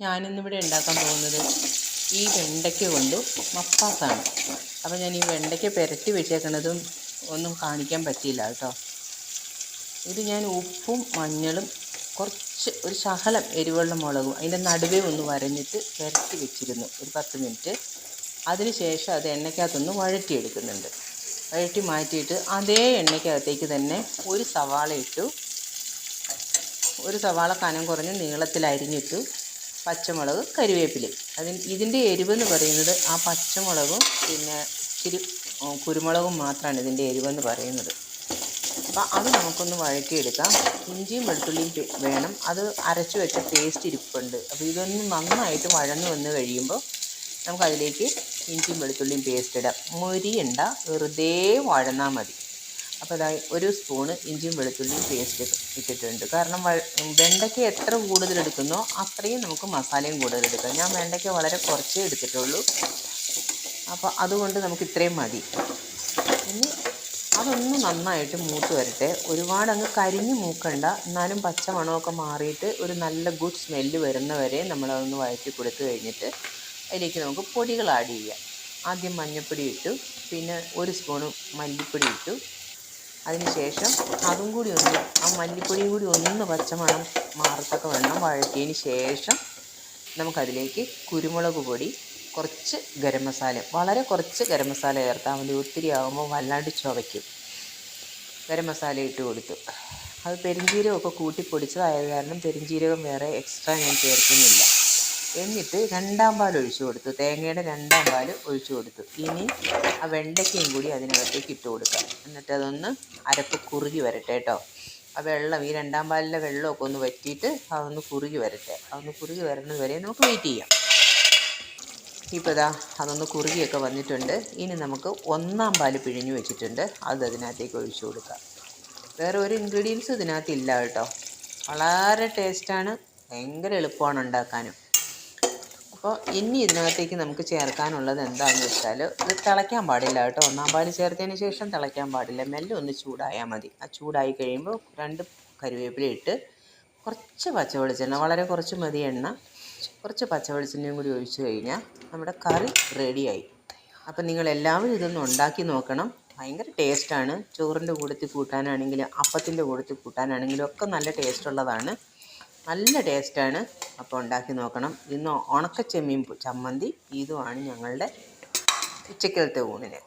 ഞാനിന്നിവിടെ ഉണ്ടാക്കാൻ പോകുന്നത് ഈ വെണ്ടയ്ക്ക കൊണ്ട് മപ്പാസാണ്. അപ്പോൾ ഞാൻ ഈ വെണ്ടയ്ക്ക പുരട്ടി വെച്ചേക്കണതും ഒന്നും കാണിക്കാൻ പറ്റിയില്ല കേട്ടോ. ഇത് ഞാൻ ഉപ്പും മഞ്ഞളും ഒരു ശകലം എരിവെള്ള മുളകും അതിൻ്റെ നടുവേ ഒന്ന് വരഞ്ഞിട്ട് പുരട്ടി വെച്ചിരുന്നു ഒരു 10 മിനിറ്റ്. അതിന് ശേഷം അത് എണ്ണയ്ക്കകത്തൊന്ന് വഴറ്റിയെടുക്കുന്നുണ്ട്. വഴറ്റി മാറ്റിയിട്ട് അതേ എണ്ണയ്ക്കകത്തേക്ക് തന്നെ ഒരു സവാള ഇട്ടു. ഒരു സവാള കനം കുറഞ്ഞ് നീളത്തിൽ അരിഞ്ഞിട്ടു. പച്ചമുളക്, കരിവേപ്പില. ഇതിൻ്റെ എരിവെന്ന് പറയുന്നത് ആ പച്ചമുളകും പിന്നെ ഇച്ചിരി കുരുമുളകും മാത്രമാണ് ഇതിൻ്റെ എരിവെന്ന് പറയുന്നത്. അപ്പോൾ അത് നമുക്കൊന്ന് വഴറ്റിയെടുക്കാം. ഇഞ്ചിയും വെളുത്തുള്ളിയും വേണം. അത് അരച്ച് വെച്ച പേസ്റ്റ് ഇരിപ്പുണ്ട്. അപ്പോൾ ഇതൊന്ന് നന്നായിട്ട് വഴന്ന് വന്ന് കഴിയുമ്പോൾ നമുക്കതിലേക്ക് ഇഞ്ചിയും വെളുത്തുള്ളിയും പേസ്റ്റ് ഇടാം. മൊരിയണ്ട, വെറുതെ വഴന്നാൽ മതി. അപ്പോൾ അതായത് ഒരു സ്പൂണ് ഇഞ്ചിയും വെളുത്തുള്ളിയും പേസ്റ്റ് ഇട്ടിട്ടുണ്ട്. കാരണം വെണ്ടയ്ക്ക എത്ര കൂടുതലെടുക്കുന്നോ അത്രയും നമുക്ക് മസാലയും കൂടുതലെടുക്കാം. ഞാൻ വെണ്ടയ്ക്ക വളരെ കുറച്ചേ എടുത്തിട്ടുള്ളൂ. അപ്പോൾ അതുകൊണ്ട് നമുക്ക് ഇത്രയും മതി. ഇനി അതൊന്ന് നന്നായിട്ട് മൂത്ത് വരട്ടെ. ഒരുപാട് അങ്ങ് കരിഞ്ഞ് മൂക്കണ്ട, എന്നാലും പച്ച മണമൊക്കെ മാറിയിട്ട് ഒരു നല്ല ഗുഡ് സ്മെല്ല് വരുന്നവരെ നമ്മളതൊന്ന് വഴറ്റി കൊടുത്തു കഴിഞ്ഞിട്ട് അതിലേക്ക് നമുക്ക് പൊടികൾ ആഡ് ചെയ്യാം. ആദ്യം മഞ്ഞൾപ്പൊടി ഇട്ടു, പിന്നെ ഒരു സ്പൂണ് മല്ലിപ്പൊടി ഇട്ടു. അതിനുശേഷം അതും കൂടി ആ മല്ലിപ്പൊടിയും കൂടി ഒന്ന് പച്ചമണം മാറത്തൊക്കെ വേണം വഴറ്റിയതിന് ശേഷം നമുക്കതിലേക്ക് കുരുമുളക് പൊടി, കുറച്ച് ഗരം മസാല, വളരെ കുറച്ച് ഗരം മസാല ചേർത്താൽ മതി. ഒത്തിരി ആകുമ്പോൾ വല്ലാണ്ട് ചുവയ്ക്കും. ഗരം മസാല ഇട്ട് കൊടുത്തു. അത് പെരുംജീരകമൊക്കെ കൂട്ടി പൊടിച്ചതായത് കാരണം പെരുംജീരകം വേറെ എക്സ്ട്രാ ഞാൻ ചേർക്കുന്നില്ല. എന്നിട്ട് 2-ാം പാൽ ഒഴിച്ചു കൊടുത്തു. തേങ്ങയുടെ 2-ാം പാൽ ഒഴിച്ചു കൊടുത്തു. ഇനി ആ വെണ്ടയ്ക്കയും കൂടി അതിനകത്തേക്ക് ഇട്ട് കൊടുക്കാം. എന്നിട്ട് അതൊന്ന് അരപ്പ് കുറുകി വരട്ടെ കേട്ടോ. ആ വെള്ളം, ഈ 2-ാം പാലിലെ വെള്ളമൊക്കെ ഒന്ന് വറ്റിയിട്ട് അതൊന്ന് കുറുകി വരട്ടെ. അതൊന്ന് കുറുകി വരുന്നത് വരെ നമുക്ക് വെയിറ്റ് ചെയ്യാം. ഇപ്പോൾ ഇതാ അതൊന്ന് കുറുകിയൊക്കെ വന്നിട്ടുണ്ട്. ഇനി നമുക്ക് 1-ാം പാൽ പിഴിഞ്ഞു വെച്ചിട്ടുണ്ട്, അത് അതിനകത്തേക്ക് ഒഴിച്ചു കൊടുക്കാം. വേറെ ഒരു ഇൻഗ്രീഡിയൻസും ഇതിനകത്തില്ല കേട്ടോ. വളരെ ടേസ്റ്റാണ്, ഭയങ്കര എളുപ്പമാണ് ഉണ്ടാക്കാനും. അപ്പോൾ ഇനി ഇതിനകത്തേക്ക് നമുക്ക് ചേർക്കാനുള്ളത് എന്താണെന്ന് വെച്ചാൽ, ഇത് തിളയ്ക്കാൻ പാടില്ല കേട്ടോ. 1-ാം പാൽ ചേർത്തതിന് ശേഷം തിളയ്ക്കാൻ പാടില്ല. മെല്ലെ ഒന്ന് ചൂടായാൽ മതി. ആ ചൂടായി കഴിയുമ്പോൾ 2 കരിവേപ്പില ഇട്ട് കുറച്ച് പച്ച വെളിച്ചെണ്ണ, വളരെ കുറച്ച് മതി എണ്ണ, കുറച്ച് പച്ച വെളിച്ചെണ്ണയും കൂടി ഒഴിച്ചു കഴിഞ്ഞാൽ നമ്മുടെ കറി റെഡിയായി. അപ്പം നിങ്ങളെല്ലാവരും ഇതൊന്ന് ഉണ്ടാക്കി നോക്കണം. ഭയങ്കര ടേസ്റ്റാണ്. ചോറിൻ്റെ കൂട്ടത്തിൽ കൂട്ടാനാണെങ്കിലും അപ്പത്തിൻ്റെ കൂട്ടത്തിൽ കൂട്ടാനാണെങ്കിലും ഒക്കെ നല്ല ടേസ്റ്റുള്ളതാണ്. നല്ല ടേസ്റ്റാണ്. അപ്പോൾ ഉണ്ടാക്കി നോക്കണം. ഇന്ന് ഉണക്കച്ചെമ്മീൻ ചമ്മന്തി ഇതുമാണ് ഞങ്ങളുടെ ഉച്ചക്കലത്തെ ഊണിന്.